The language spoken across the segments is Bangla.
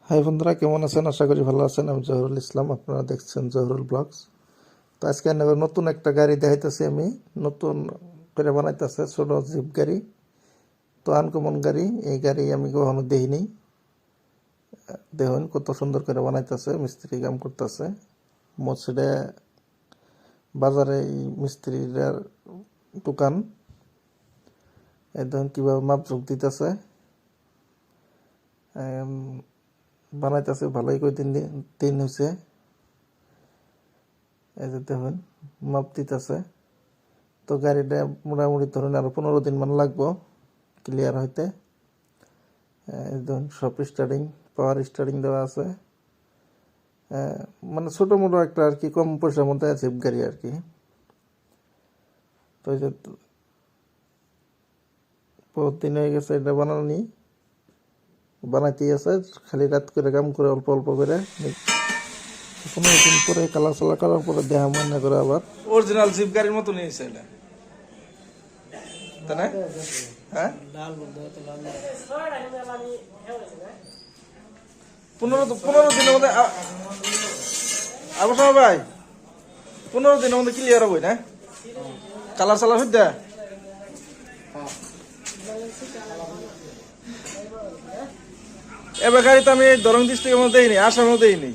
হাই বন্ধুরা, কেমন আছেন? আশা করি ভালো আছেন। আমি জহরুল ইসলাম, আপনারা দেখছেন জহরুল ব্লগস। তো আজকে নতুন একটা গাড়ি দেখাইতেছি। আমি নতুন করে বানাইতেছে ছোট জিপ গাড়ি। তো আনকমন গাড়ি, এই গাড়ি আমি কখনো দেখিনি। দেখুন কত সুন্দর করে বানাইতেছে, মিস্ত্রি কাম করতেছে মসজিদে বাজারে। এই মিস্ত্রির দোকান। এই দেখুন কিভাবে মাপঝোক দিতেছে, বানাইতেছে। ভালোই কয়দিন দিন হয়েছে। এই যে দেখুন মাপ দিতেছে। তো গাড়িটা মোটামুটি ধরুন আরো 15 দিন মান লাগবো ক্লিয়ার হইতে। এই দেখুন সব স্টার্টিং, পাওয়ার স্টার্টিং দেওয়া আছে। মানে ছোট মোটো একটা আর কি, কম পয়সার মধ্যে জিপ গাড়ি আর কি। তো এই যে বহুত দিন হয়ে গেছে এটা বানানি, বানাইতেই আছে। খালি রাত করে কাম করে অল্প অল্প করে 15 দিন পরে কালার চালা করার পরে দেখা মনে করে আবার অরিজিনাল জিপ গাড়ির মতো নিয়েছে এটা, তাই না? হ্যাঁ, 15 দিনের মধ্যে আবার ভাই 15 দিনের মধ্যে ক্লিয়ার হবে না? কালার চালার হইতে এবার গাড়ি তো আমি দরং ডিস্ট্রিক্টের মধ্যে দেইনি, আসার মধ্যে দেইনি।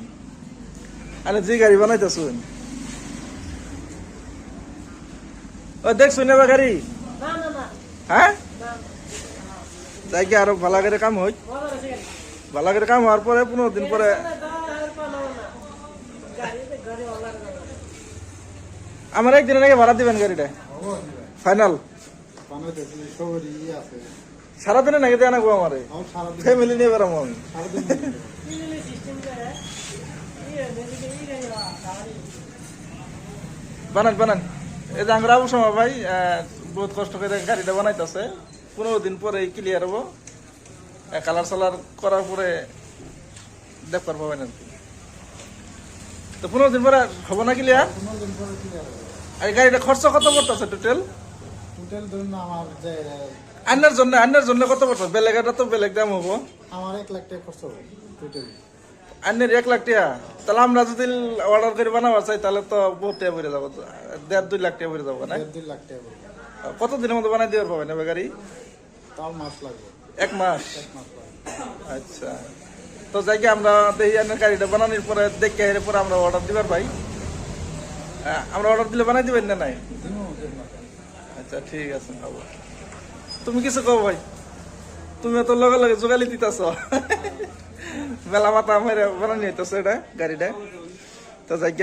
আরে যে গাড়ি বানাইতেছুন দেখছুন এবার গাড়ি, হ্যাঁ যাই কি আরো ভালো করে কাম হই। ভালো করে কাম হওয়ার পরে 15 দিন পরে আমার একদিনের আগে ভাড়া দিবেন গাড়িটা ফাইনাল। সারাদিনে নাকি দেয় না গো আমার ফ্যামিলি নিয়ে বেড়াবো আমি। বানান বানান। এই যে আমরা আবু সময় ভাই বহুত কষ্ট করে গাড়িটা বানাইতেছে। 15 দিন পরে ক্লিয়ার হবো। কালার সালার করার পরে দেখবার পাবেন আর কি। তো 15 দিন পরে হবো না ক্লিয়ার? আর গাড়িটা খরচ কত পড়তেছে টোটাল? আন্নার জন্য কত পড়তো? বেলেগ এটা তো বেলেগ দাম হবো। আমার 1 লাখ টাকা খরচ হবে টোটাল। আন্নের 1 লাখ টাকা? তাহলে আমরা যদি অর্ডার করে বানাবার চাই তাহলে তো বহুত টাকা পড়ে যাবো, 1.5-2 লাখ টাকা পড়ে যাবো না? 1.5-2 লাখ টাকা পড়বে। কত দিনের মধ্যে বানাই দেওয়ার পাবেন এবার গাড়ি? তাও মাস লাগবে। 1 মাস? 1 মাস লাগবে। আচ্ছা, তো যাই কি আমরা দেখি আন্নের গাড়িটা বানানোর পরে দেখে হেরে পরে আমরা অর্ডার দিবার ভাই। আমরা অর্ডার দিলে বানাই দিবেন না? নাই, আচ্ছা ঠিক আছে। তুমি কিছু কও ভাই, তুমি তো লগে লগে যোগালি দিতেছ। মেলা মাথা মেরে বানানি হইতেছে এটা গাড়িটা। তো যাই